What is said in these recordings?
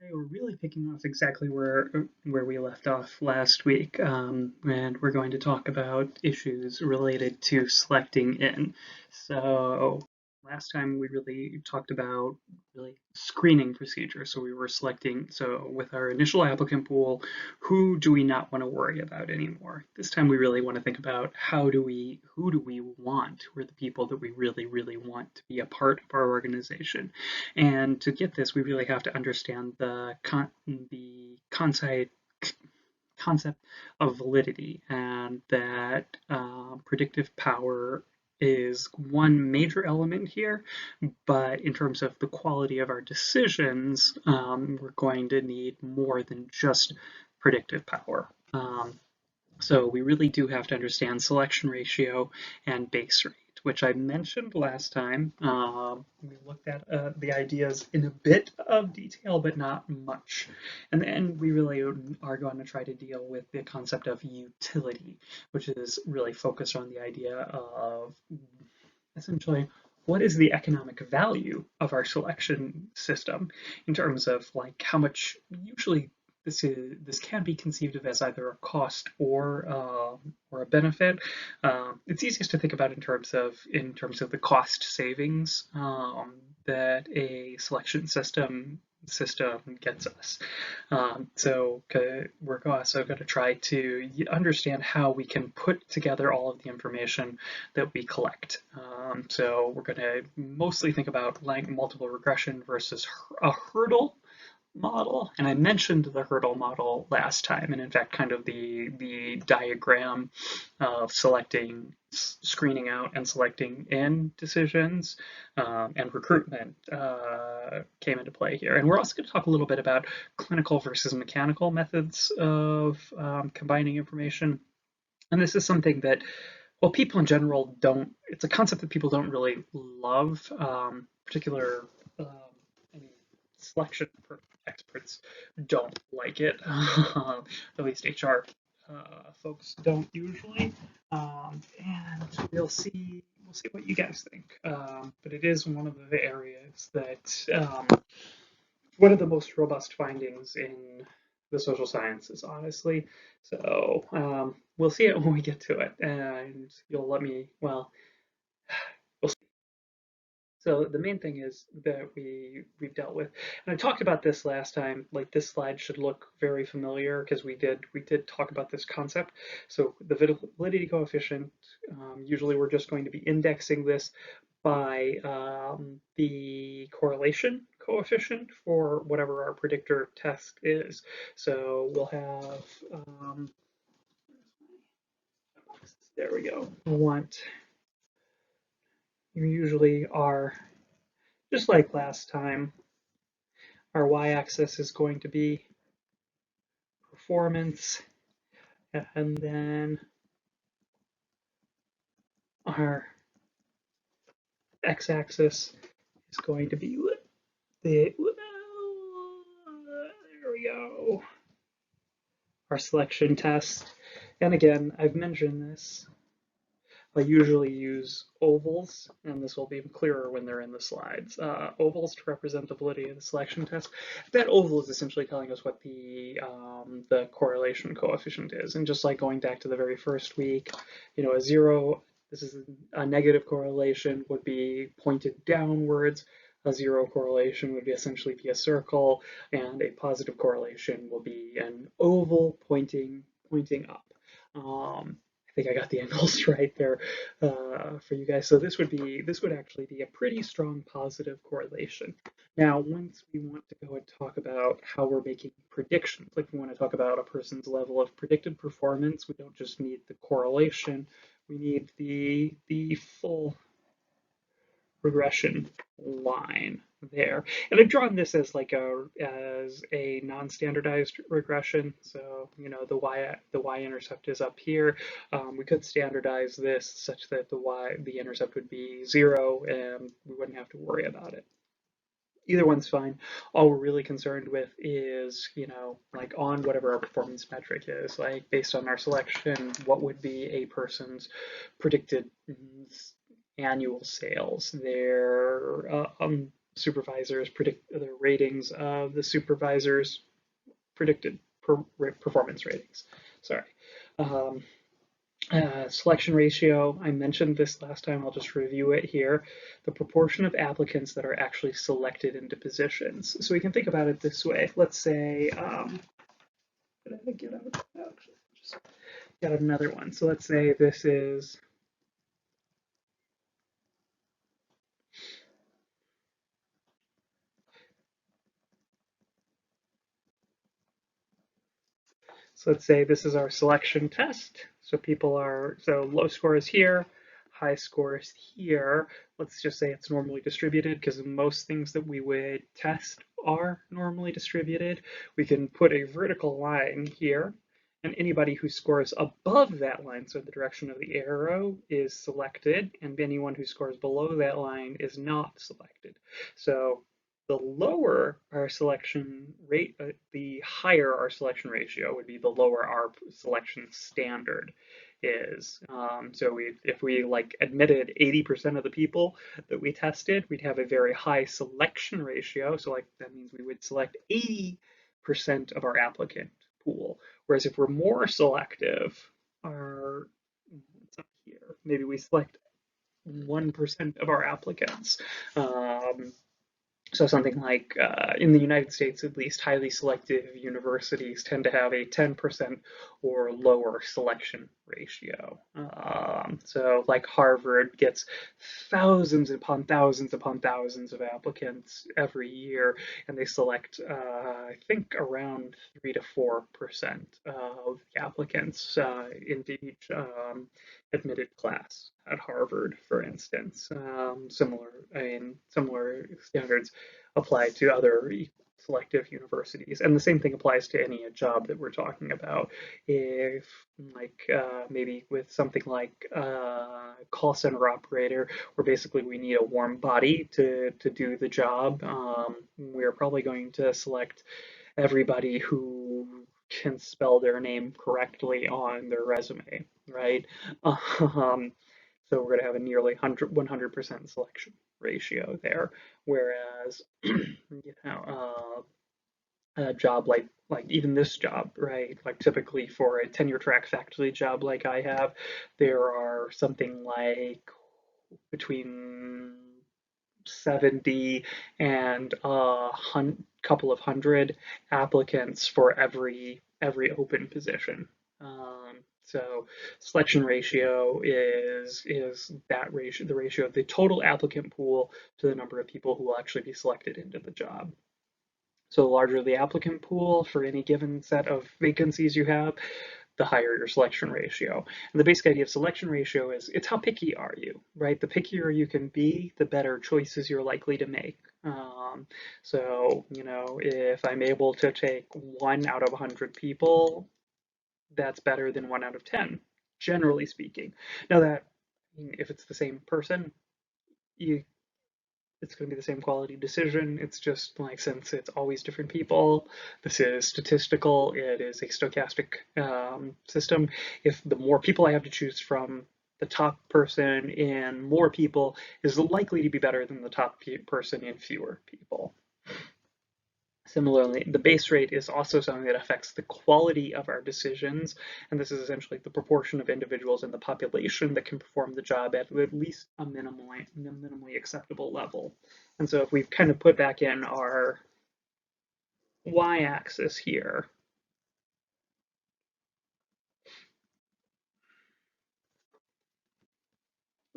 Hey, we're really picking off exactly where we left off last week, and we're going to talk about issues related to selecting in. So last time we really talked about really screening procedure. So we were selecting, so with our initial applicant pool, who do we not want to worry about anymore? This time we really want to think about who do we want? Who are the people that we really, really want to be a part of our organization? And to get this, we really have to understand the concept of validity, and that predictive power is one major element here. But in terms of the quality of our decisions, we're going to need more than just predictive power. So we really do have to understand selection ratio and base rate, which I mentioned last time. We looked at the ideas in a bit of detail, but not much. And then we really are going to try to deal with the concept of utility, which is really focused on the idea of essentially what is the economic value of our selection system in terms of like how much usually this can be conceived of as either a cost or a benefit. It's easiest to think about in terms of the cost savings that a selection system gets us. So we're also going to try to understand how we can put together all of the information that we collect. So we're going to mostly think about like multiple regression versus a hurdle model. And I mentioned the hurdle model last time, and in fact, kind of the diagram of screening out and selecting in decisions and recruitment came into play here. And we're also going to talk a little bit about clinical versus mechanical methods of combining information. And this is something that, well, people in general don't, it's a concept that people don't really love. Particular, um, I mean, selection experts don't like it. At least HR folks don't usually. And we'll see what you guys think. But it is one of the areas that one of the most robust findings in the social sciences, honestly. So we'll see it when we get to it, and you'll let me. Well, we'll see. So the main thing is that we've dealt with, and I talked about this last time. Like this slide should look very familiar because we did talk about this concept. So the validity coefficient. Usually, we're just going to be indexing this by the correlation coefficient for whatever our predictor test is. So we'll have, there we go. We'll want, you usually are, just like last time, our y-axis is going to be performance, and then our x-axis is going to be there we go, our selection test. And again, I've mentioned this, I usually use ovals, and this will be clearer when they're in the slides. Ovals to represent the validity of the selection test. That oval is essentially telling us what the correlation coefficient is. And just like going back to the very first week, a zero, this is a negative correlation, would be pointed downwards. A zero correlation would be essentially be a circle, and a positive correlation will be an oval pointing up. I think I got the angles right there for you guys. So this would actually be a pretty strong positive correlation. Now, once we want to go and talk about how we're making predictions, like we want to talk about a person's level of predicted performance, we don't just need the correlation, we need the full regression line there. And I've drawn this as a non-standardized regression. So the y-intercept is up here. We could standardize this such that the intercept would be 0, and we wouldn't have to worry about it. Either one's fine. All we're really concerned with is, like on whatever our performance metric is, like based on our selection, what would be a person's predicted annual sales, their supervisors predict the ratings of the supervisors predicted performance ratings. Sorry. Um, Selection ratio, I mentioned this last time, I'll just review it here. The proportion of applicants that are actually selected into positions. So we can think about it this way. Let's say, did I get out? Actually, just got another one. So let's say this is, so let's say this is our selection test. So people are, so low score is here, high score is here. Let's just say it's normally distributed because most things that we would test are normally distributed. We can put a vertical line here, and anybody who scores above that line, so the direction of the arrow, is selected, and anyone who scores below that line is not selected. So the lower our selection rate, the higher our selection ratio would be, the lower our selection standard is. So if we like admitted 80% of the people that we tested, we'd have a very high selection ratio. So like that means we would select 80% of our applicant pool. Whereas if we're more selective, our, it's up here, maybe we select 1% of our applicants. So something like, in the United States, at least, highly selective universities tend to have a 10% or lower selection ratio. So like Harvard gets thousands upon thousands of applicants every year, and they select, I think, around 3 to 4% of the applicants into each admitted class at Harvard, for instance. Similar standards apply to other selective universities, and the same thing applies to any job that we're talking about. If like maybe with something like call center operator, where basically we need a warm body to do the job, we're probably going to select everybody who can spell their name correctly on their resume, right? Um, so we're going to have a nearly 100% selection ratio there. Whereas, a job like even this job, right? Like typically for a tenure track faculty job like I have, there are something like between 70 and a couple of hundred applicants for every open position. So selection ratio is that ratio, the ratio of the total applicant pool to the number of people who will actually be selected into the job. So the larger the applicant pool for any given set of vacancies you have, the higher your selection ratio. And the basic idea of selection ratio is it's how picky are you, right? The pickier you can be, the better choices you're likely to make. So, if I'm able to take 1 out of 100 people, that's better than 1 out of 10, generally speaking. Now that, if it's the same person, you it's going to be the same quality decision. It's just like, since it's always different people, this is statistical, it is a stochastic system. If the more people I have to choose from, the top person in more people is likely to be better than the top person in fewer people. Similarly, the base rate is also something that affects the quality of our decisions, and this is essentially the proportion of individuals in the population that can perform the job at least a minimally acceptable level. And so if we kind of put back in our y-axis here,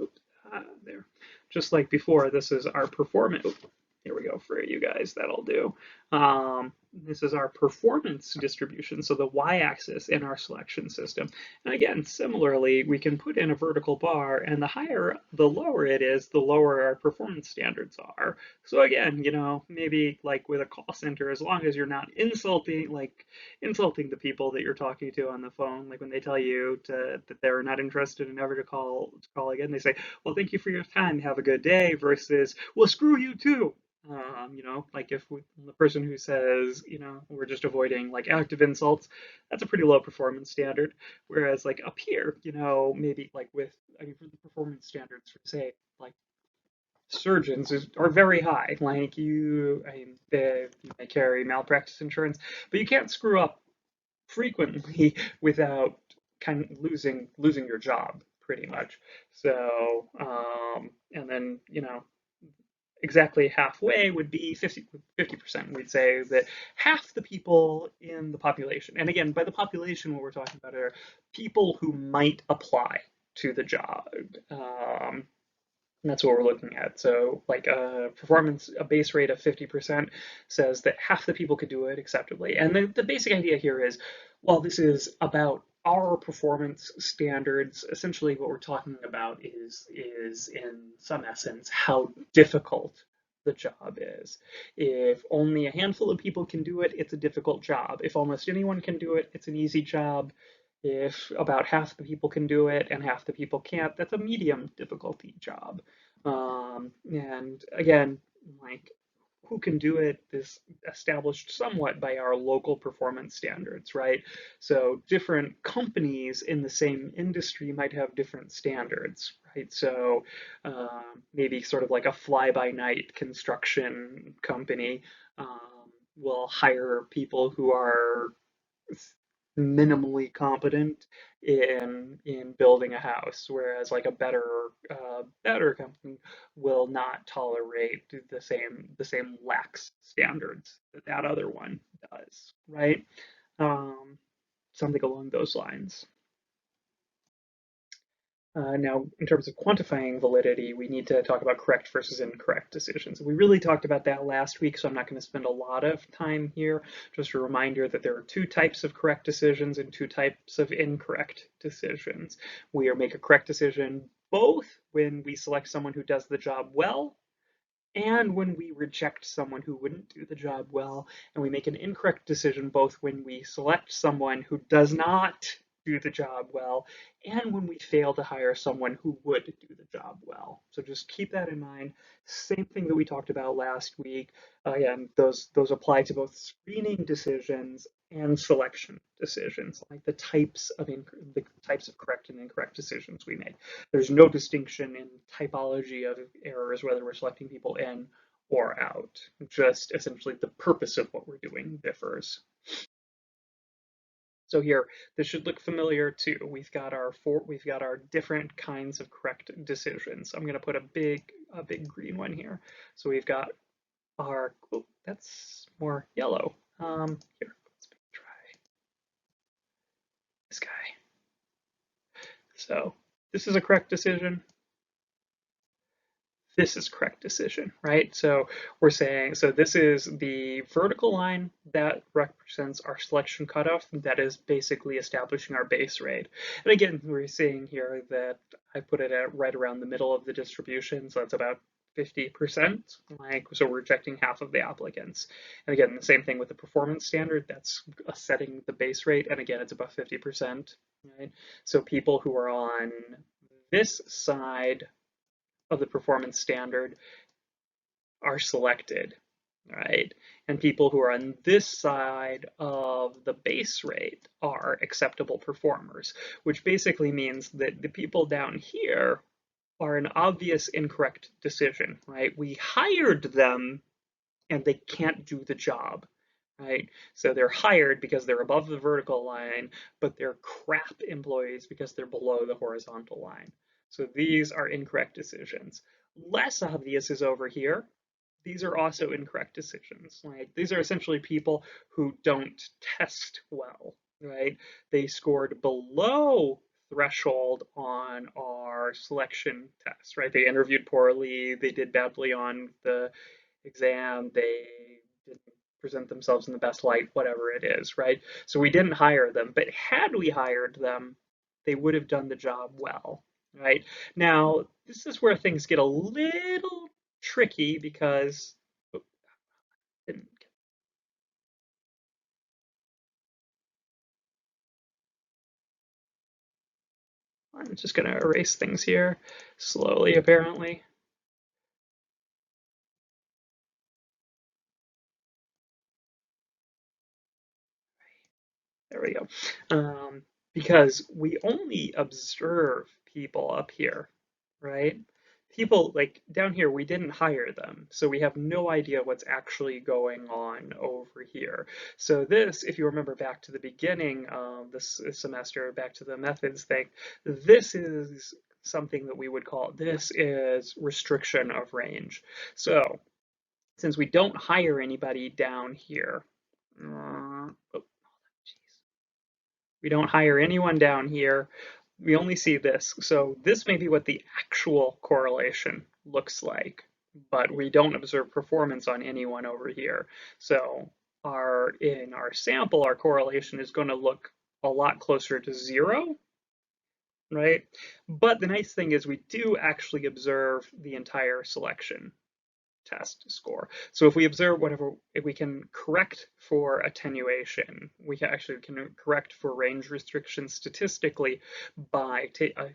oops, there, just like before, this is our performance. Here we go for you guys, that'll do. This is our performance distribution, so the y-axis in our selection system. And again, similarly, we can put in a vertical bar, and the lower it is, the lower our performance standards are. So again, maybe like with a call center, as long as you're not insulting the people that you're talking to on the phone, like when they tell you that they're not interested and never to call again, they say, well, thank you for your time, have a good day, versus, well, screw you too. Like if the person who says, we're just avoiding like active insults, that's a pretty low performance standard. Whereas like up here, maybe like for the performance standards for say like surgeons are very high. Like you may carry malpractice insurance, but you can't screw up frequently without kind of losing your job pretty much. So and then exactly halfway would be 50%. We'd say that half the people in the population, and again, by the population, what we're talking about are people who might apply to the job. That's what we're looking at. So, like a base rate of 50% says that half the people could do it acceptably. And the basic idea here is, while this is about our performance standards, essentially what we're talking about is in some essence how difficult the job is. If only a handful of people can do it, it's a difficult job. If almost anyone can do it, it's an easy job. If about half the people can do it and half the people can't, that's a medium difficulty job. And again, like who can do it is established somewhat by our local performance standards, right? So different companies in the same industry might have different standards, right? So maybe sort of like a fly-by-night construction company will hire people who are minimally competent in building a house, whereas like a better company will not tolerate the same lax standards that that other one does, right? Um, Something along those lines. Now, in terms of quantifying validity, we need to talk about correct versus incorrect decisions. We really talked about that last week, so I'm not going to spend a lot of time here. Just a reminder that there are two types of correct decisions and two types of incorrect decisions. We make a correct decision both when we select someone who does the job well and when we reject someone who wouldn't do the job well. And we make an incorrect decision both when we select someone who does not do the job well and when we fail to hire someone who would do the job well. So just keep that in mind. Same thing that we talked about last week. Again, those apply to both screening decisions and selection decisions, like the types of correct and incorrect decisions we make. There's no distinction in typology of errors, whether we're selecting people in or out. Just essentially the purpose of what we're doing differs. So here, this should look familiar too. We've got our different kinds of correct decisions. I'm going to put a big green one here. So we've got our, oh, that's more yellow. Here, let's try this guy. So this is a correct decision. This is correct decision, right? So we're saying, so this is the vertical line that represents our selection cutoff. That is basically establishing our base rate. And again, we're seeing here that I put it at right around the middle of the distribution. So that's about 50%, like, so we're rejecting half of the applicants. And again, the same thing with the performance standard, that's setting the base rate. And again, it's about 50%, right? So people who are on this side of the performance standard are selected, right? And people who are on this side of the base rate are acceptable performers, which basically means that the people down here are an obvious incorrect decision, right? We hired them and they can't do the job, right? So they're hired because they're above the vertical line, but they're crap employees because they're below the horizontal line. So these are incorrect decisions. Less obvious is over here. These are also incorrect decisions. Like these are essentially people who don't test well, right? They scored below threshold on our selection test, right? They interviewed poorly, they did badly on the exam, they didn't present themselves in the best light, whatever it is, right? So we didn't hire them, but had we hired them, they would have done the job well, right? Now, this is where things get a little tricky because I'm just going to erase things here slowly, apparently. There we go. Because we only observe people up here, right? people like down here, we didn't hire them, so we have no idea what's actually going on over here. So this, if you remember back to the beginning of this semester, back to the methods thing, this is something that we would call, this is restriction of range. So since we don't hire anybody down here, oh, we don't hire anyone down here. We only see this. So this may be what the actual correlation looks like, but we don't observe performance on anyone over here. So in our sample, our correlation is going to look a lot closer to 0, right? But the nice thing is we do actually observe the entire selection test score. So if we observe whatever, if we can correct for attenuation, we can actually correct for range restriction statistically by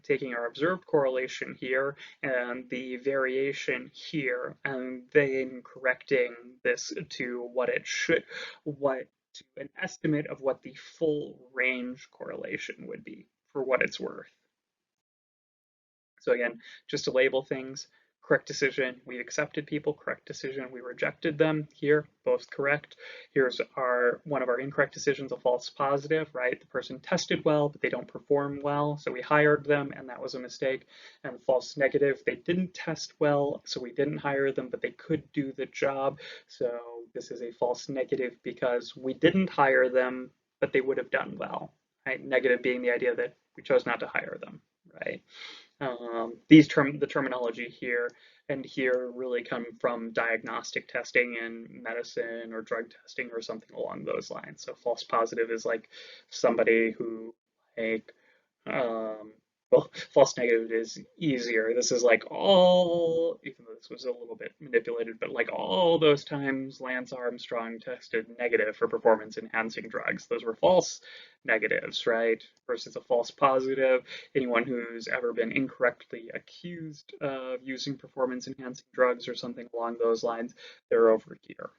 taking our observed correlation here and the variation here, and then correcting this to what it should, to an estimate of what the full range correlation would be for what it's worth. So again, just to label things, correct decision, we accepted people, correct decision, we rejected them. Here, both correct. Here's one of our incorrect decisions, a false positive, right? The person tested well, but they don't perform well, so we hired them, and that was a mistake. And false negative, they didn't test well, so we didn't hire them, but they could do the job. So this is a false negative because we didn't hire them, but they would have done well, right? Negative being the idea that we chose not to hire them, right? The terminology here and here really come from diagnostic testing in medicine or drug testing or something along those lines. So false positive is like somebody who like um, well, false negative is easier. This is like even though this was a little bit manipulated, but like all those times Lance Armstrong tested negative for performance enhancing drugs, those were false negatives, right? Versus a false positive. Anyone who's ever been incorrectly accused of using performance enhancing drugs or something along those lines, they're over here.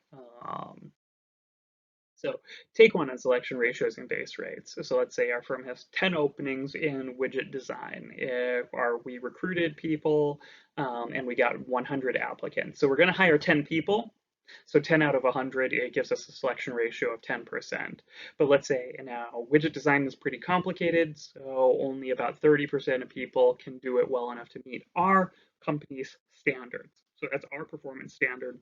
So take one on selection ratios and base rates. So let's say our firm has 10 openings in widget design. We recruited people and we got 100 applicants. So we're going to hire 10 people. So 10 out of 100, it gives us a selection ratio of 10%. But let's say now widget design is pretty complicated, so only about 30% of people can do it well enough to meet our company's standards. So that's our performance standard.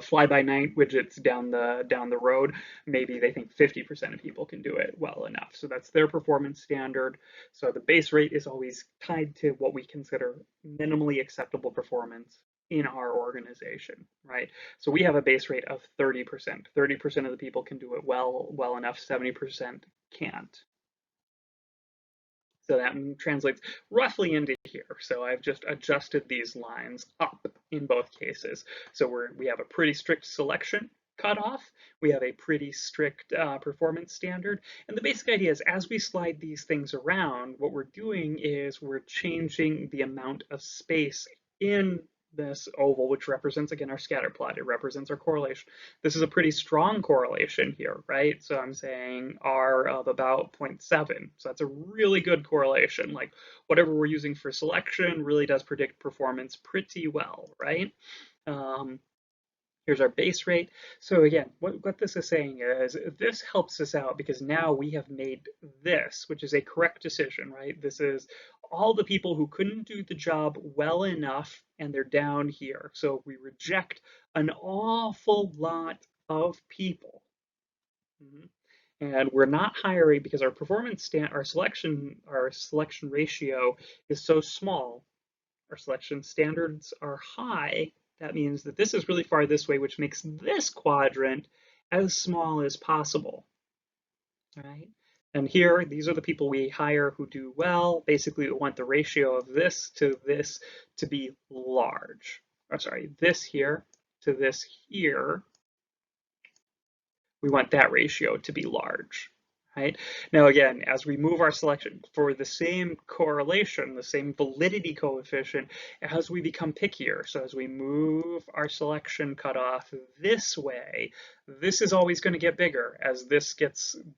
Fly by night widgets down the road, maybe they think 50% of people can do it well enough. So that's their performance standard. So the base rate is always tied to what we consider minimally acceptable performance in our organization, right? So we have a base rate of 30%. 30% of the people can do it well enough, 70% can't. So that translates roughly into here. So I've just adjusted these lines up in both cases. So we have a pretty strict selection cutoff. We have a pretty strict performance standard. And the basic idea is as we slide these things around, what we're doing is we're changing the amount of space in this oval, which represents, again, our scatter plot. It represents our correlation. This is a pretty strong correlation here, right? So I'm saying R of about 0.7. So that's a really good correlation. Like whatever we're using for selection really does predict performance pretty well, right? Here's our base rate. So again, what this is saying is this helps us out because now we have made this, which is a correct decision, right? This is all the people who couldn't do the job well enough and they're down here. So we reject an awful lot of people. And we're not hiring because our selection ratio is so small. Our selection standards are high. That means that this is really far this way, which makes this quadrant as small as possible, right? And here, these are the people we hire who do well. Basically, we want the ratio of this to be large. Oh, sorry, this here to this here. We want that ratio to be large. Right? Now, again, as we move our selection for the same correlation, the same validity coefficient, as we become pickier, so as we move our selection cutoff this way, this is always going to get bigger. As this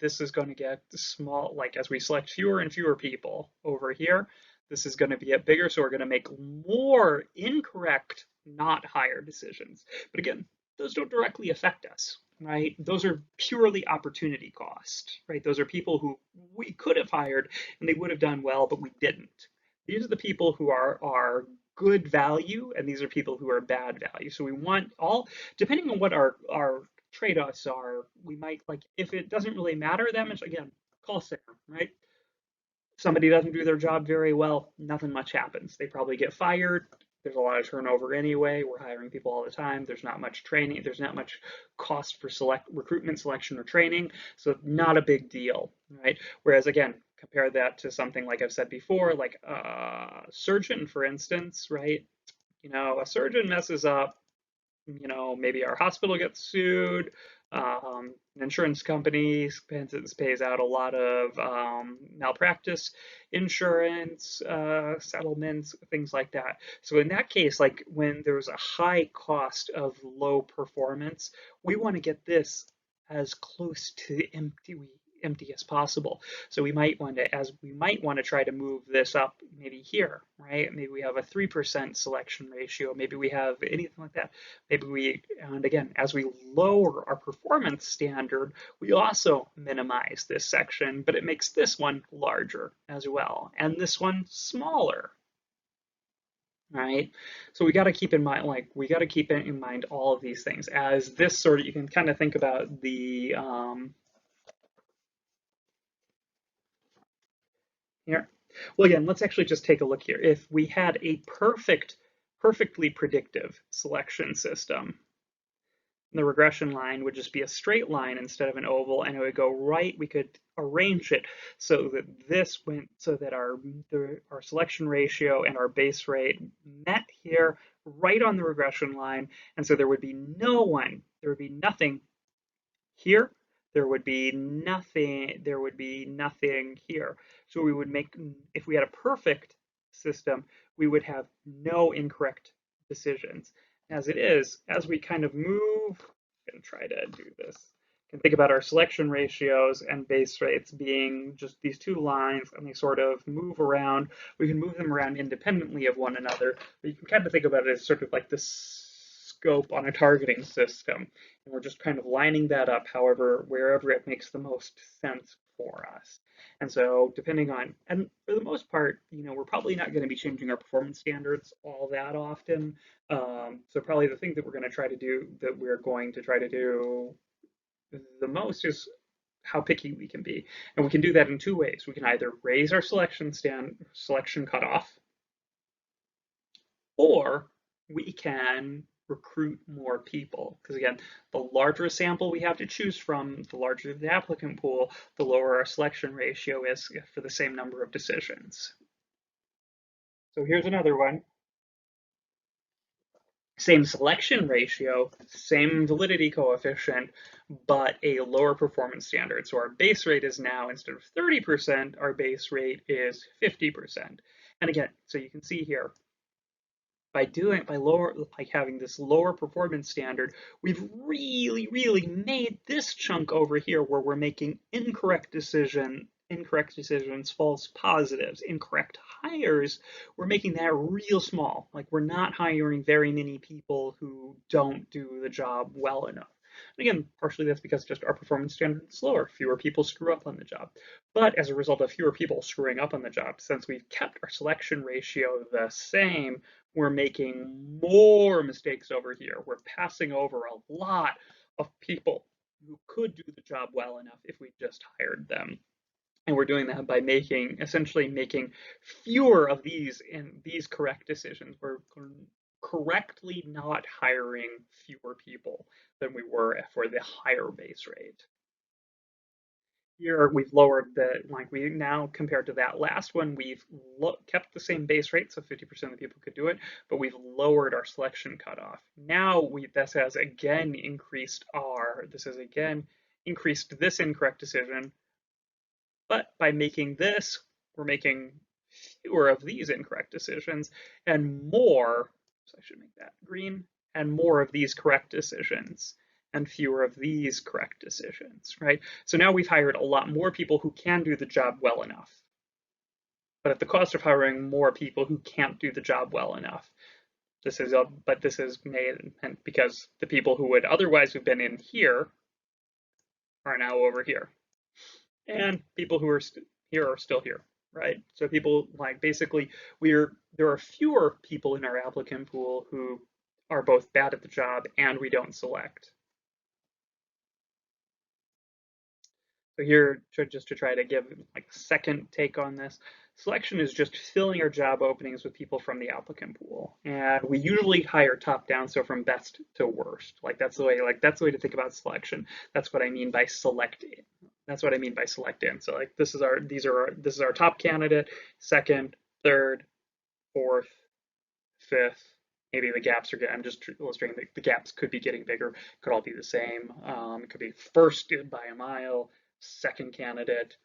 is going to get small, like as we select fewer and fewer people over here, This is going to be bigger, so we're going to make more incorrect, not higher decisions. But again, those don't directly affect us, right? Those are purely opportunity cost, right? Those are people who we could have hired and they would have done well, but we didn't. These are the people who are good value, and these are people who are bad value. So we want all, depending on what our trade-offs are, we might, like, if it doesn't really matter that much, again, call center, right? Somebody doesn't do their job very well, nothing much happens. They probably get fired. There's a lot of turnover anyway. We're hiring people all the time. There's not much training. There's not much cost for recruitment, selection, or training. So not a big deal, right? Whereas again, compare that to something like I've said before, like a surgeon, for instance, right? A surgeon messes up, maybe our hospital gets sued. An insurance company pays out a lot of malpractice insurance settlements, things like that. So in that case, like when there's a high cost of low performance, we want to get this as close to empty as possible. So we might want to try to move this up maybe here, right? Maybe we have a 3% selection ratio. Maybe we have anything like that. And again, as we lower our performance standard, we also minimize this section, but it makes this one larger as well, and this one smaller, right? So we got to keep in mind, all of these things as this sort of, you can kind of think about the, here. Well, again, let's actually just take a look here. If we had a perfectly predictive selection system, the regression line would just be a straight line instead of an oval, and it would go right. We could arrange it so that our selection ratio and our base rate met here right on the regression line, and so there would be nothing here. There would be nothing here. So we would make, if we had a perfect system, we would have no incorrect decisions. As it is, as we kind of move, I'm going to try to do this. You can think about our selection ratios and base rates being just these two lines, and they sort of move around. We can move them around independently of one another, but you can kind of think about it as sort of like this scope on a targeting system. And we're just kind of lining that up wherever it makes the most sense for us. And so depending on, and for the most part, we're probably not going to be changing our performance standards all that often. So probably the thing that we're going to try to do the most is how picky we can be. And we can do that in two ways. We can either raise our selection cutoff, or we can recruit more people. Because again, the larger sample we have to choose from, the larger the applicant pool, the lower our selection ratio is for the same number of decisions. So here's another one. Same selection ratio, same validity coefficient, but a lower performance standard. So our base rate is now, instead of 30%, our base rate is 50%. And again, so you can see here, by having this lower performance standard, we've really made this chunk over here where we're making incorrect decisions, false positives, incorrect hires, we're making that real small. Like, we're not hiring very many people who don't do the job well enough. And again, partially that's because just our performance standard is lower. Fewer people screw up on the job. But as a result of fewer people screwing up on the job, since we've kept our selection ratio the same, we're making more mistakes over here. We're passing over a lot of people who could do the job well enough if we just hired them. And we're doing that by essentially making fewer of these correct decisions. We're correctly not hiring fewer people than we were for the higher base rate. Here we've lowered we now, compared to that last one, we've kept the same base rate, so 50% of the people could do it, but we've lowered our selection cutoff. Now this has again increased this incorrect decision, but by making this, we're making fewer of these incorrect decisions and more, so I should make that green, and more of these correct decisions and fewer of these correct decisions, right? So now we've hired a lot more people who can do the job well enough. but at the cost of hiring more people who can't do the job well enough. This is made because the people who would otherwise have been in here are now over here, and people who are here are still here, right? So people like basically there are fewer people in our applicant pool who are both bad at the job and we don't select. So here, just to try to give like a second take on this, selection is just filling our job openings with people from the applicant pool, and we usually hire top down, so from best to worst. That's the way to think about selection. That's what I mean by select. That's what I mean by select in. So like this is our top candidate, second, third, fourth, fifth. Maybe the gaps are getting, I'm just illustrating the gaps could be getting bigger, could all be the same. It could be first by a mile, second candidate,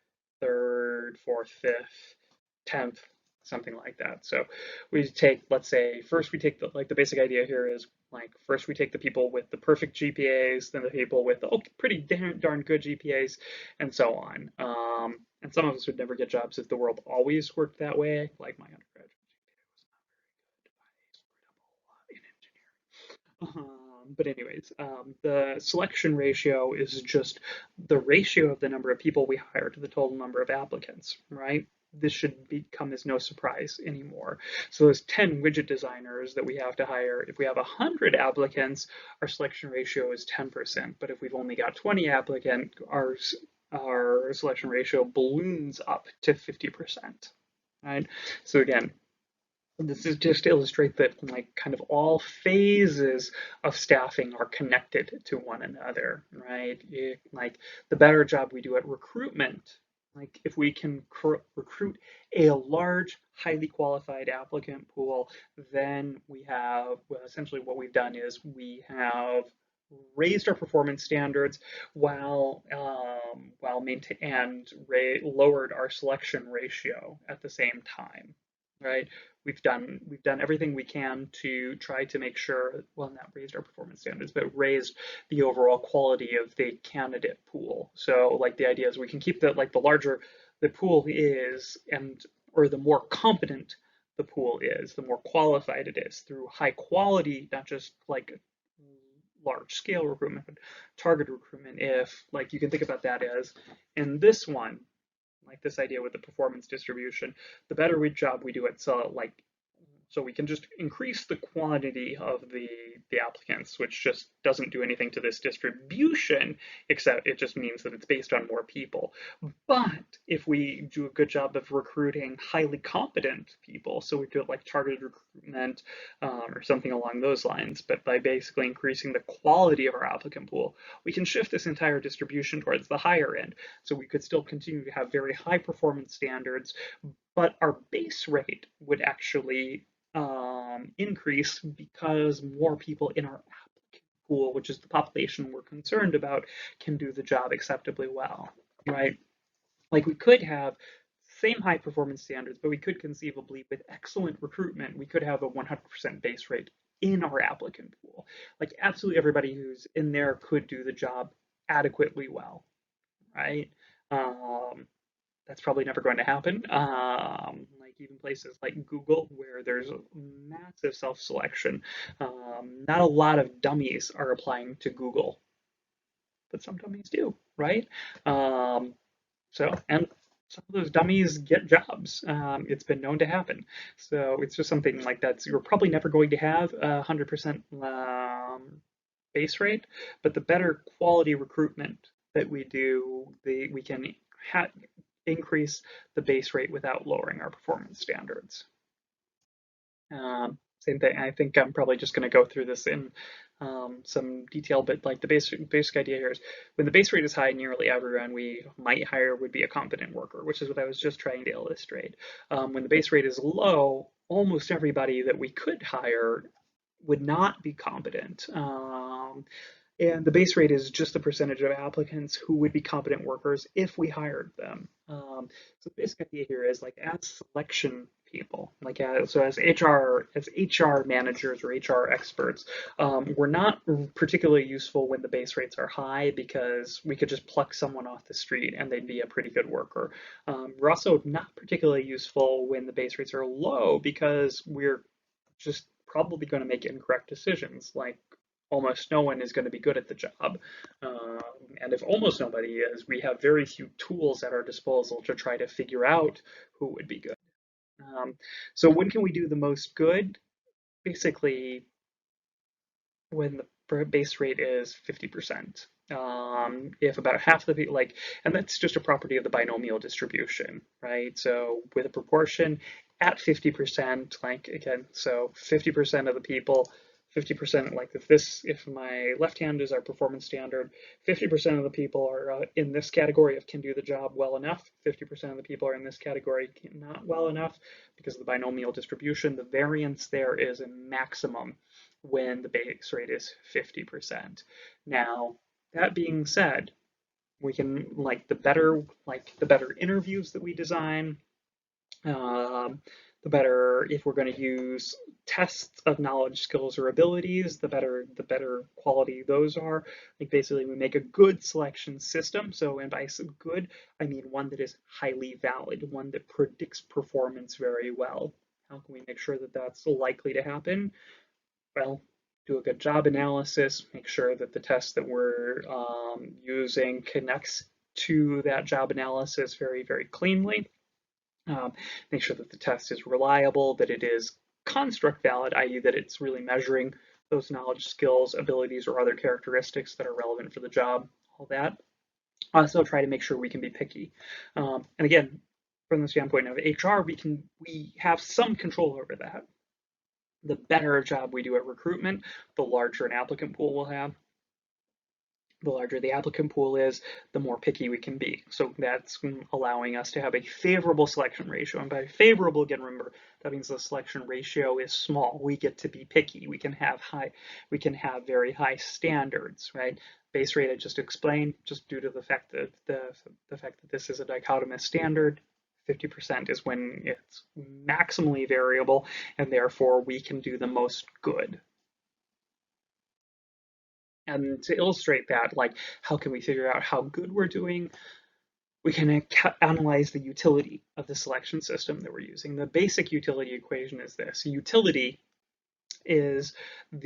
third, fourth, fifth, 10th, something like that. So we take, let's say, first we take the basic idea here is like first we take the people with the perfect GPAs, then the people with the pretty darn good GPAs, and so on. And some of us would never get jobs if the world always worked that way, like my undergraduate. But anyways, the selection ratio is just the ratio of the number of people we hire to the total number of applicants, right? This should become as no surprise anymore. So those 10 widget designers that we have to hire, if we have 100 applicants, our selection ratio is 10%. But if we've only got 20 applicants, our selection ratio balloons up to 50%, right? So again, this is just to illustrate that like kind of all phases of staffing are connected to one another, right? Like the better job we do at recruitment, like if we can recruit a large, highly qualified applicant pool, then we have, well, essentially what we've done is we have raised our performance standards while maintain and lowered our selection ratio at the same time, right? We've done everything we can to try to make sure, well, not raised our performance standards, but raised the overall quality of the candidate pool. So like the idea is we can keep the larger the pool is, and or the more competent the pool is, the more qualified it is through high quality, not just like large scale recruitment, but target recruitment. If like you can think about that as in this one, like this idea with the performance distribution, the better job we do at so we can just increase the quantity of the applicants, which just doesn't do anything to this distribution, except it just means that it's based on more people. But if we do a good job of recruiting highly competent people, so we do it like targeted recruitment or something along those lines, but by basically increasing the quality of our applicant pool, we can shift this entire distribution towards the higher end. So we could still continue to have very high performance standards, but our base rate would actually increase because more people in our applicant pool, which is the population we're concerned about, can do the job acceptably well, right? Like we could have same high performance standards, but we could conceivably, with excellent recruitment, we could have a 100% base rate in our applicant pool. Like absolutely everybody who's in there could do the job adequately well, right? Um, that's probably never going to happen. Like even places like Google, where there's a massive self-selection, not a lot of dummies are applying to Google, but some dummies do, right? And some of those dummies get jobs. It's been known to happen. So it's just something like that. So you're probably never going to have 100% base rate, but the better quality recruitment that we do, we can increase the base rate without lowering our performance standards. Same thing. I think I'm probably just going to go through this in some detail, but like the basic idea here is when the base rate is high, nearly everyone we might hire would be a competent worker, which is what I was just trying to illustrate. When the base rate is low, almost everybody that we could hire would not be competent. And the base rate is just the percentage of applicants who would be competent workers if we hired them. So the basic idea here is like as selection people, like so as HR managers or HR experts, we're not particularly useful when the base rates are high because we could just pluck someone off the street and they'd be a pretty good worker. We're also not particularly useful when the base rates are low because we're just probably going to make incorrect decisions. Like almost no one is going to be good at the job. Um, and if almost nobody is, we have very few tools at our disposal to try to figure out who would be good. Um, so when can we do the most good? Basically, when the base rate is 50%. If about half the people and that's just a property of the binomial distribution, right? So with a proportion at 50%, like again, so 50% of the people, 50%, like if my left hand is our performance standard, 50% of the people are in this category of can do the job well enough, 50% of the people are in this category not well enough because of the binomial distribution. The variance there is a maximum when the base rate is 50%. Now, that being said, we can the better interviews that we design, um, the better if we're going to use tests of knowledge, skills, or abilities, the better quality those are. Like basically, we make a good selection system. So, and by good, I mean one that is highly valid, one that predicts performance very well. How can we make sure that that's likely to happen? Well, do a good job analysis, make sure that the test that we're using connects to that job analysis very, very cleanly. Um, make sure that the test is reliable, that it is construct valid, i.e. that it's really measuring those knowledge, skills, abilities, or other characteristics that are relevant for the job, all that. Also try to make sure we can be picky. And again, from the standpoint of HR, we have some control over that. The better job we do at recruitment, the larger an applicant pool we'll have. The larger the applicant pool is, the more picky we can be. So that's allowing us to have a favorable selection ratio. And by favorable, again, remember, that means the selection ratio is small. We get to be picky. We can have very high standards, right? Base rate I just explained, just due to the fact that this is a dichotomous standard. 50% is when it's maximally variable, and therefore we can do the most good. And to illustrate that, like how can we figure out how good we're doing? We can analyze the utility of the selection system that we're using. The basic utility equation is this. Utility is that's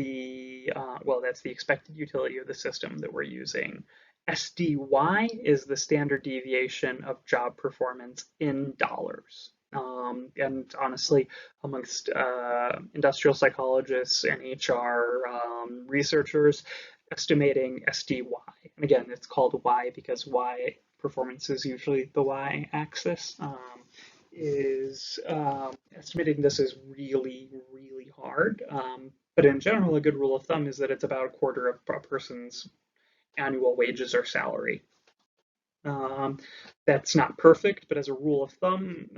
the expected utility of the system that we're using. SDY is the standard deviation of job performance in dollars. And honestly, amongst industrial psychologists and HR researchers, estimating SDY, and again, it's called Y because Y performance is usually the Y axis, is estimating this is really, really hard. But in general, a good rule of thumb is that it's about a quarter of a person's annual wages or salary. That's not perfect, but as a rule of thumb,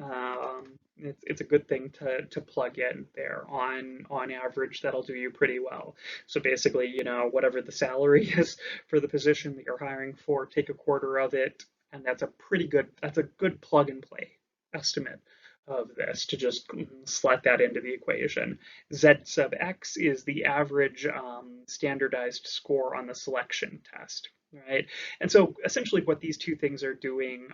it's a good thing to plug in there. On average, that'll do you pretty well. So basically, whatever the salary is for the position that you're hiring for, take a quarter of it, and that's a good plug and play estimate of this to just slot that into the equation. Z sub x is the average standardized score on the selection test, right? And so essentially what these two things are doing,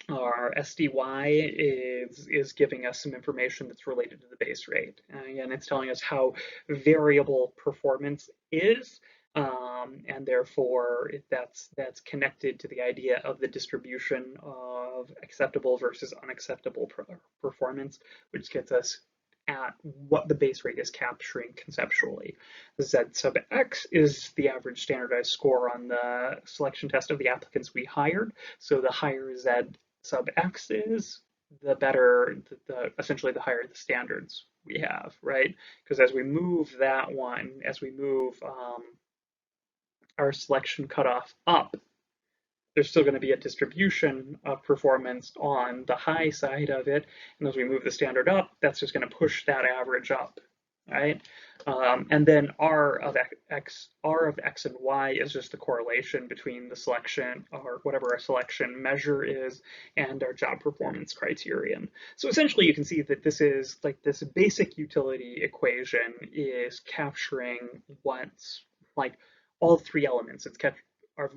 our SDY is giving us some information that's related to the base rate. And again, it's telling us how variable performance is, and therefore that's connected to the idea of the distribution of acceptable versus unacceptable performance, which gets us at what the base rate is capturing conceptually. Z sub x is the average standardized score on the selection test of the applicants we hired. So the higher Z sub x is, the better, essentially the higher the standards we have, right? Because as we move our selection cutoff up, there's still going to be a distribution of performance on the high side of it. And as we move the standard up, that's just going to push that average up. right? And then R of X and Y is just the correlation between the selection or whatever our selection measure is and our job performance criterion. So essentially you can see that this is like this basic utility equation is capturing what's like all three elements.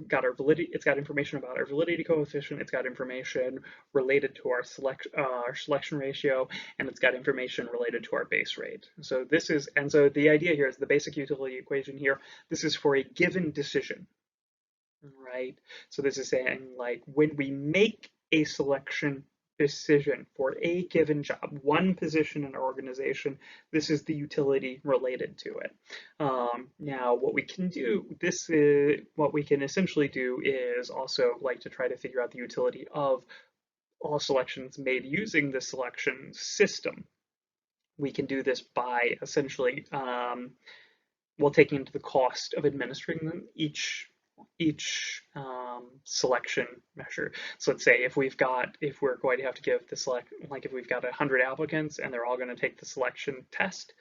Got our validity, it's got information about our validity coefficient, it's got information related to our selection ratio, and it's got information related to our base rate. So this is, and so the idea here is the basic utility equation here. This is for a given decision, right? So this is saying like when we make a selection decision for a given job, one position in our organization, this is the utility related to it. Now, what we can do, what we can essentially do is also like to try to figure out the utility of all selections made using the selection system. We can do this by essentially, well, taking into the cost of administering them each selection measure. So let's say if we're going to have to give the like if we've got 100 applicants and they're all going to take the selection test,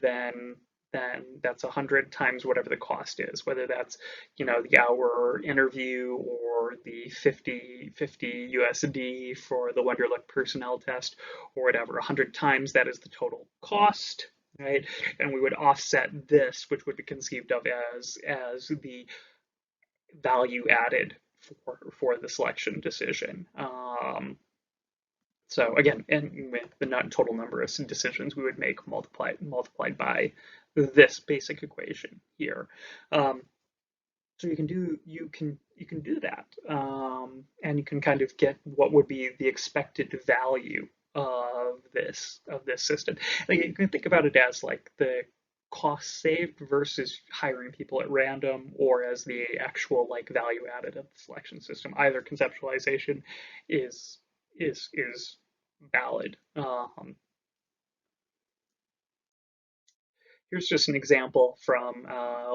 then that's 100 times whatever the cost is, whether that's, you know, the hour interview or the 50 USD for the Wonderlic personnel test or whatever. 100 times that is the total cost, right? And we would offset this, which would be conceived of as the value added for the selection decision. So again, and with the total number of decisions we would make multiplied by this basic equation here. So you can do that, and you can kind of get what would be the expected value of this system. Like you can think about it as like the cost saved versus hiring people at random, or as the actual like value added of the selection system. Either conceptualization is valid. Here's just an example from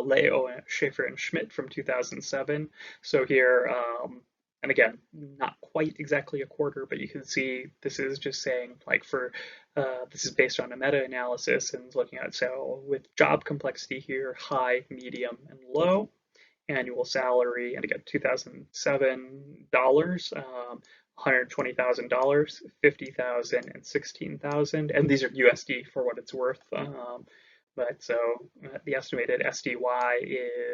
Leo, Schaefer, and Schmidt from 2007. So here, and again, not quite exactly a quarter, but you can see this is just saying like this is based on a meta-analysis and looking at, so with job complexity here, high, medium, and low, annual salary, and again, 2007 dollars, $120,000, 50,000, and 16,000, and these are USD for what it's worth. But so the estimated SDY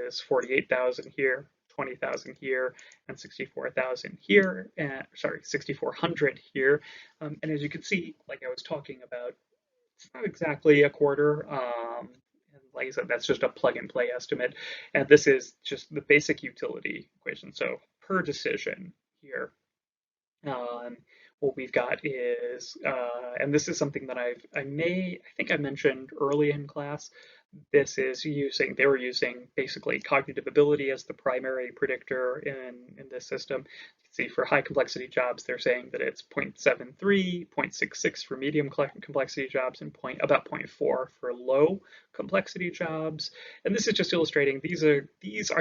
is 48,000 here, 20,000 here, and 64,000 here, and sorry, 6,400 here. And as you can see, like I was talking about, it's not exactly a quarter. And like I said, that's just a plug and play estimate. And this is just the basic utility equation. So per decision here, what we've got is, and this is something that I think I mentioned early in class. This is they were using basically cognitive ability as the primary predictor in this system. See, for high complexity jobs, they're saying that it's 0.73, 0.66 for medium complexity jobs, and about 0.4 for low complexity jobs. And this is just illustrating these are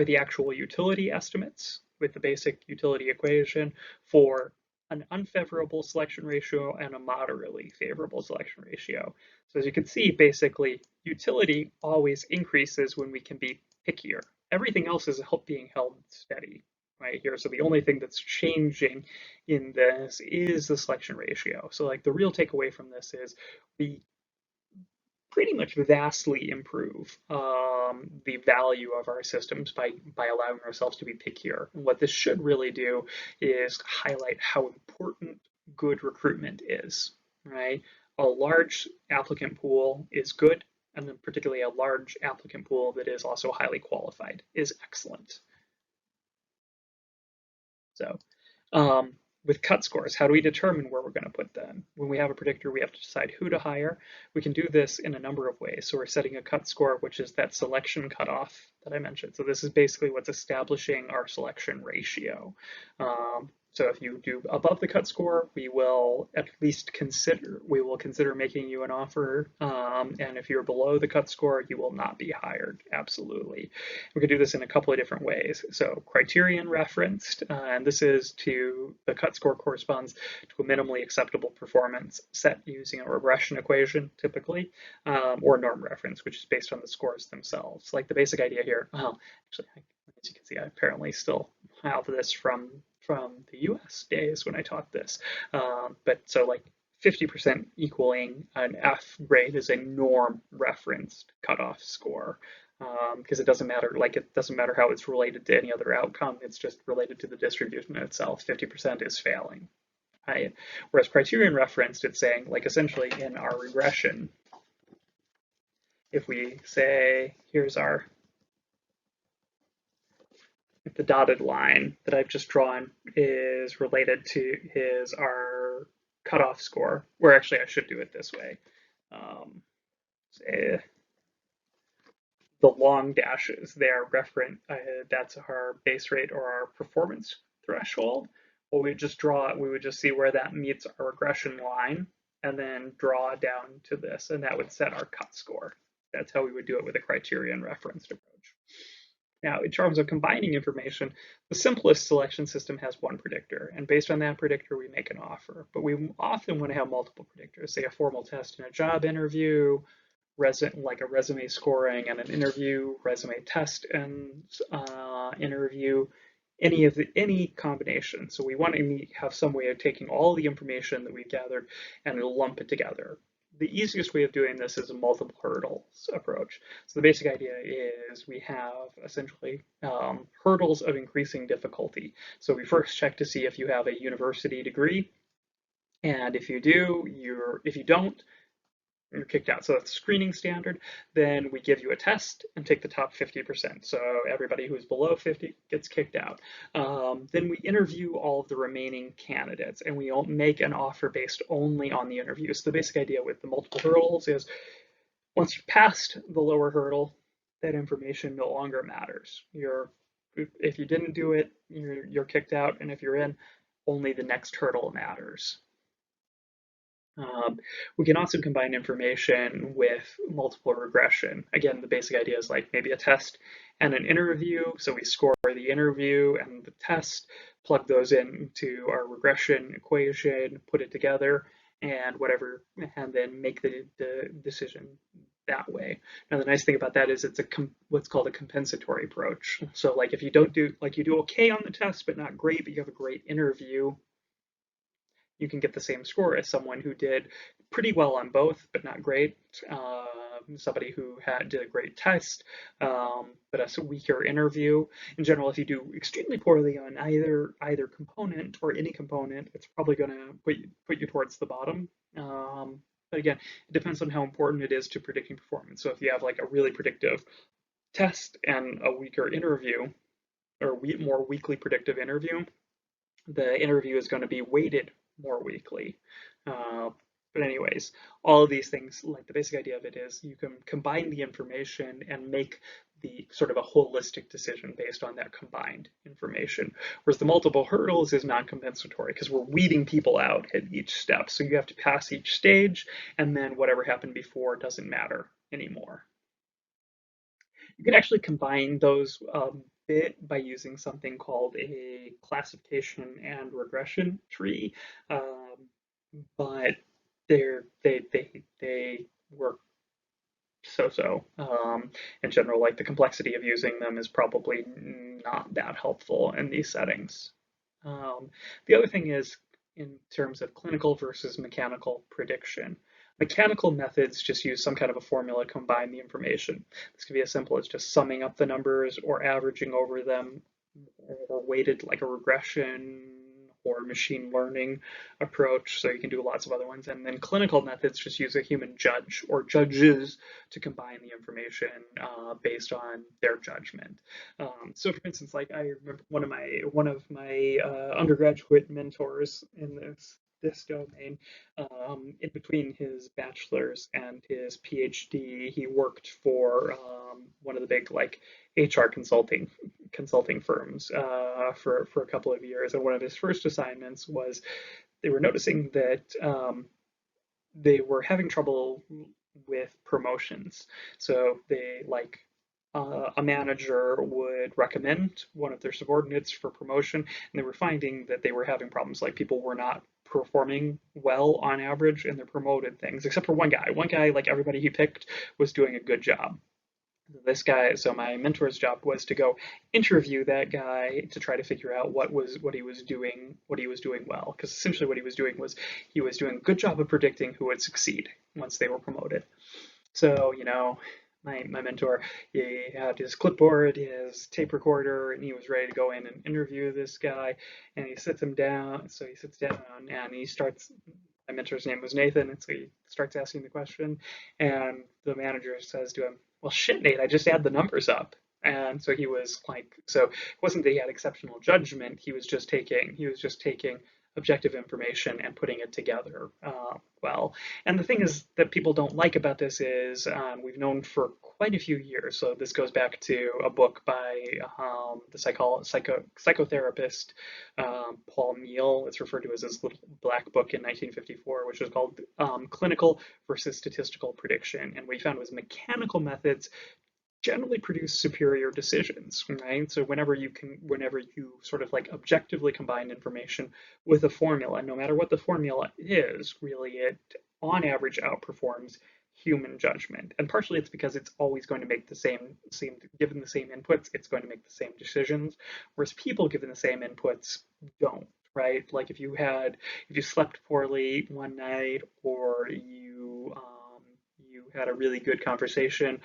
the actual utility estimates with the basic utility equation for an unfavorable selection ratio and a moderately favorable selection ratio. So as you can see, basically, utility always increases when we can be pickier. Everything else is being held steady right here. So the only thing that's changing in this is the selection ratio. So like the real takeaway from this is we pretty much vastly improve the value of our systems by allowing ourselves to be pickier. And what this should really do is highlight how important good recruitment is, right? A large applicant pool is good, and then particularly a large applicant pool that is also highly qualified is excellent. So with cut scores, how do we determine where we're going to put them? When we have a predictor, we have to decide who to hire. We can do this in a number of ways. So we're setting a cut score, which is that selection cutoff that I mentioned. So this is basically what's establishing our selection ratio. So if you do above the cut score, we will consider making you an offer. And if you're below the cut score, you will not be hired. Absolutely. We could do this in a couple of different ways. So criterion referenced, and this is to the cut score corresponds to a minimally acceptable performance set using a regression equation, typically, or norm reference, which is based on the scores themselves. Like the basic idea here, well, actually, as you can see, I apparently still have this from the US days when I taught this. But so like 50% equaling an F grade is a norm referenced cutoff score. Because it doesn't matter, like it doesn't matter how it's related to any other outcome, it's just related to the distribution itself. 50% is failing. Right? Whereas criterion referenced, it's saying like essentially in our regression, if we say, here's our, if the dotted line that I've just drawn is related to our cutoff score, or actually I should do it this way. Say the long dashes there reference, that's our base rate or our performance threshold. Well, we would just see where that meets our regression line and then draw down to this, and that would set our cut score. That's how we would do it with a criterion referenced approach. Now, in terms of combining information, the simplest selection system has one predictor, and based on that predictor, we make an offer. But we often want to have multiple predictors, say a formal test and a job interview, like a resume scoring and an interview, resume test and interview, any combination. So we want to have some way of taking all the information that we've gathered and lump it together. The easiest way of doing this is a multiple hurdles approach. So the basic idea is we have essentially hurdles of increasing difficulty. So we first check to see if you have a university degree, and if you do, if you don't, you're kicked out. So that's screening standard. Then we give you a test and take the top 50%. So everybody who's below 50 gets kicked out. Then we interview all of the remaining candidates, and we make an offer based only on the interview. So the basic idea with the multiple hurdles is once you've passed the lower hurdle, that information no longer matters. If you didn't do it, you're kicked out, and if you're in, only the next hurdle matters. We can also combine information with multiple regression. Again, the basic idea is like maybe a test and an interview. So we score the interview and the test, plug those into our regression equation, put it together, and whatever, and then make the decision that way. Now, the nice thing about that is it's what's called a compensatory approach. So like if you do okay on the test, but not great, but you have a great interview, you can get the same score as someone who did pretty well on both, but not great. Somebody who did a great test, but a weaker interview. In general, if you do extremely poorly on either component or any component, it's probably going to put you towards the bottom. But again, it depends on how important it is to predicting performance. So if you have like a really predictive test and a weaker interview, or more weakly predictive interview, the interview is going to be weighted more weakly. But anyways, all of these things, like the basic idea of it is you can combine the information and make the sort of a holistic decision based on that combined information. Whereas the multiple hurdles is non-compensatory because we're weeding people out at each step. So you have to pass each stage, and then whatever happened before doesn't matter anymore. You can actually combine those bit by using something called a classification and regression tree, but they work so-so. In general, like the complexity of using them is probably not that helpful in these settings. The other thing is in terms of clinical versus mechanical prediction. Mechanical methods just use some kind of a formula to combine the information. This can be as simple as just summing up the numbers or averaging over them, or weighted like a regression or machine learning approach. So you can do lots of other ones. And then clinical methods just use a human judge or judges to combine the information based on their judgment. So for instance, like I remember one of my undergraduate mentors in this this domain. In between his bachelor's and his PhD, he worked for one of the big like HR consulting firms for a couple of years. And one of his first assignments was they were noticing that they were having trouble with promotions. So they like a manager would recommend one of their subordinates for promotion, and they were finding that they were having problems. Like people were not performing well on average in their promoted things, except for one guy. One guy, like everybody he picked, was doing a good job. This guy, so my mentor's job was to go interview that guy to try to figure out what he was doing well, because essentially what he was doing was he was doing a good job of predicting who would succeed once they were promoted. So, my mentor, he had his clipboard, his tape recorder, and he was ready to go in and interview this guy. And he sits him down. So he sits down and he starts. My mentor's name was Nathan, and so he starts asking the question. And the manager says to him, "Well, shit, Nate, I just add the numbers up." And so he was like, so it wasn't that he had exceptional judgment. He was just taking objective information and putting it together well. And the thing is that people don't like about this is we've known for quite a few years. So this goes back to a book by the psychotherapist Paul Meehl. It's referred to as his little black book in 1954, which is called Clinical versus Statistical Prediction. And what he found was mechanical methods generally produce superior decisions, right? So whenever you sort of like objectively combine information with a formula, no matter what the formula is, really it on average outperforms human judgment. And partially it's because it's always going to make the same given the same inputs, it's going to make the same decisions, whereas people given the same inputs don't, right? Like if you slept poorly one night or you had a really good conversation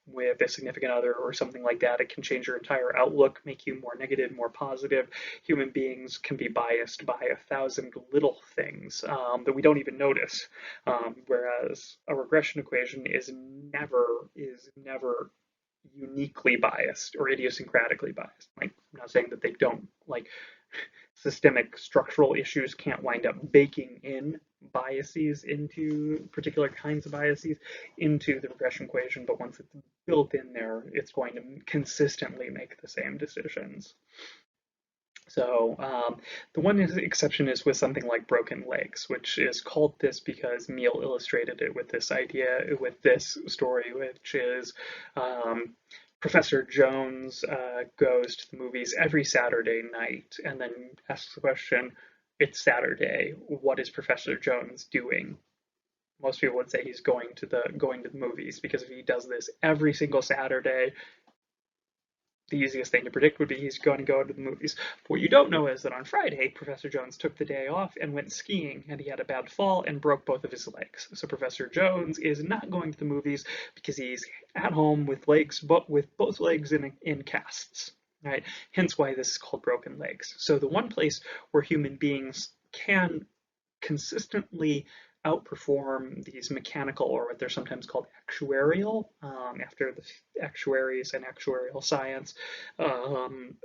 with a significant other or something like that, it can change your entire outlook, make you more negative, more positive. Human beings can be biased by 1,000 little things that we don't even notice, whereas a regression equation is never uniquely biased or idiosyncratically biased. Like, I'm not saying that they don't, like, systemic structural issues can't wind up baking in biases into particular kinds of biases into the regression equation, but once it's built in there, it's going to consistently make the same decisions. So the one exception is with something like broken legs, which is called this because Meehl illustrated it with this idea, with this story, which is Professor Jones goes to the movies every Saturday night and then asks the question, it's Saturday, what is Professor Jones doing? Most people would say he's going to the movies, because if he does this every single Saturday, the easiest thing to predict would be he's going to go to the movies. But what you don't know is that on Friday, Professor Jones took the day off and went skiing, and he had a bad fall and broke both of his legs. So Professor Jones is not going to the movies because he's at home with both legs in casts. Right? Hence why this is called broken legs. So the one place where human beings can consistently outperform these mechanical, or what they're sometimes called actuarial, after the actuaries and actuarial science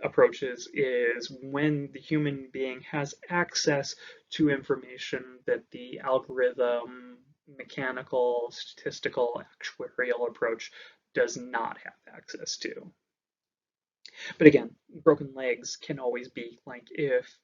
approaches, is when the human being has access to information that the algorithm, mechanical, statistical, actuarial approach does not have access to. But again, broken legs can always be like if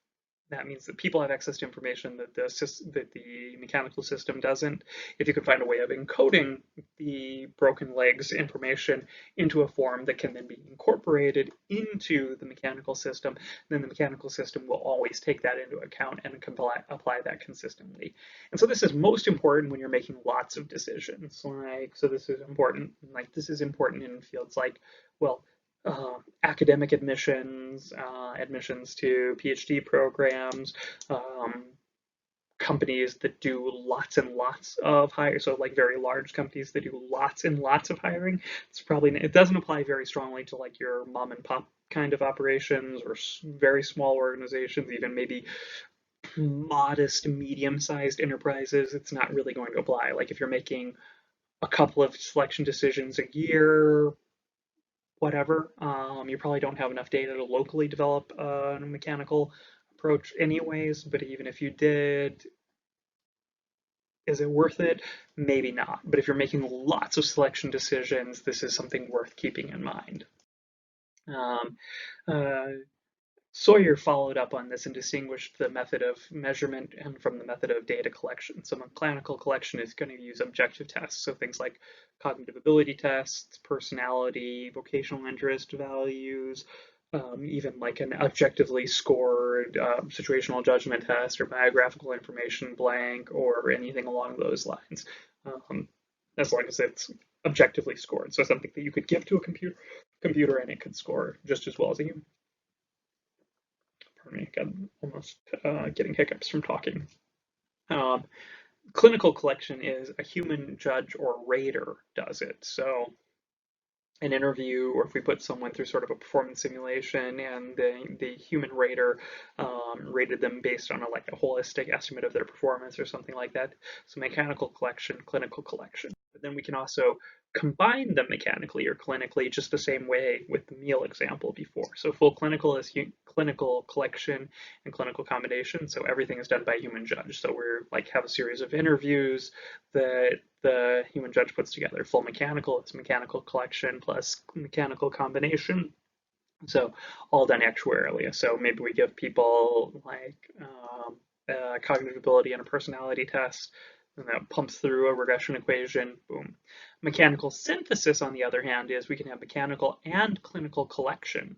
that means that people have access to information that the mechanical system doesn't. If you can find a way of encoding the broken legs information into a form that can then be incorporated into the mechanical system, then the mechanical system will always take that into account and apply that consistently. And so this is most important when you're making lots of decisions. So this is important. This is important in fields like, well, academic admissions, admissions to PhD programs, companies that do lots and lots of hiring, so like very large companies that do lots and lots of hiring. It doesn't apply very strongly to like your mom and pop kind of operations or very small organizations, even maybe modest, medium-sized enterprises. It's not really going to apply. Like if you're making a couple of selection decisions a year, whatever, you probably don't have enough data to locally develop a mechanical approach anyways, but even if you did, is it worth it? Maybe not. But if you're making lots of selection decisions, this is something worth keeping in mind. Um, uh, Sawyer followed up on this and distinguished the method of measurement and from the method of data collection. So mechanical collection is going to use objective tests, so things like cognitive ability tests, personality, vocational interest values, even like an objectively scored situational judgment test or biographical information blank or anything along those lines, um, as long as it's objectively scored. So something that you could give to a computer and it could score just as well as a human. Pardon me, I'm almost getting hiccups from talking. Um, Clinical collection is a human judge or rater does it. So an interview, or if we put someone through sort of a performance simulation and the human rater rated them based on like a holistic estimate of their performance or something like that. So mechanical collection, clinical collection. But then we can also combine them mechanically or clinically just the same way with the meal example before. So full clinical is clinical collection and clinical combination. So everything is done by a human judge. So we're like have a series of interviews that the human judge puts together. Full mechanical is mechanical collection plus mechanical combination. So all done actuarially. So maybe we give people like cognitive ability and a personality test, and that pumps through a regression equation, boom. Mechanical synthesis, on the other hand, is we can have mechanical and clinical collection,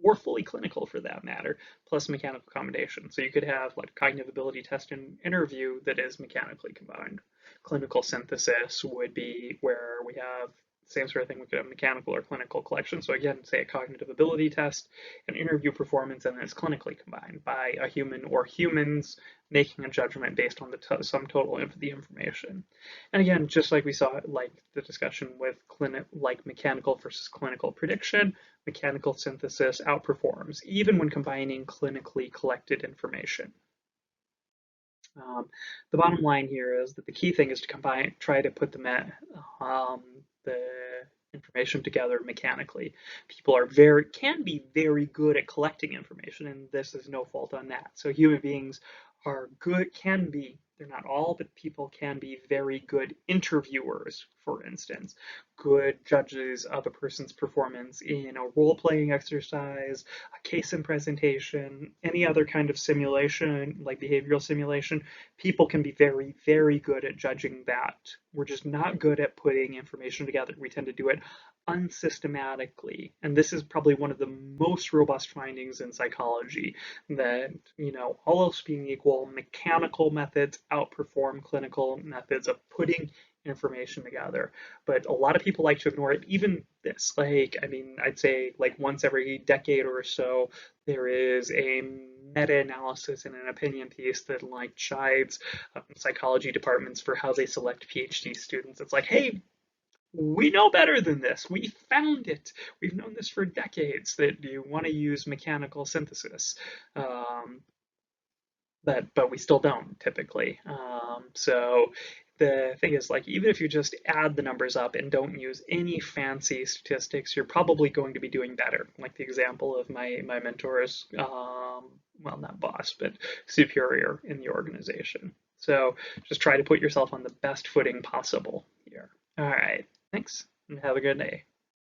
or fully clinical for that matter, plus mechanical combination. So you could have like cognitive ability test and interview that is mechanically combined. Clinical synthesis would be where we have same sort of thing. We could have mechanical or clinical collection. So again, say a cognitive ability test, an interview performance, and then it's clinically combined by a human or humans making a judgment based on the sum total of the information. And again, just like we saw, like the discussion with like mechanical versus clinical prediction, mechanical synthesis outperforms, even when combining clinically collected information. The bottom line here is that the key thing is to try to put the information together mechanically. People can be very good at collecting information, and this is no fault on that. So human beings are good, they're not all, but people can be very good interviewers, for instance, good judges of a person's performance in a role-playing exercise, a case and presentation, any other kind of simulation, like behavioral simulation. People can be very, very good at judging that. We're just not good at putting information together. We tend to do it unsystematically. And this is probably one of the most robust findings in psychology, that, all else being equal, mechanical methods outperform clinical methods of putting information together. But a lot of people like to ignore it. Even this, I'd say like once every decade or so, there is a meta-analysis and an opinion piece that like chides psychology departments for how they select PhD students. It's like, hey, we know better than this. We found it. We've known this for decades that you want to use mechanical synthesis. But we still don't typically. So the thing is, like, even if you just add the numbers up and don't use any fancy statistics, you're probably going to be doing better. Like the example of my mentor's, well, not boss, but superior in the organization. So just try to put yourself on the best footing possible here. All right, thanks, and have a good day.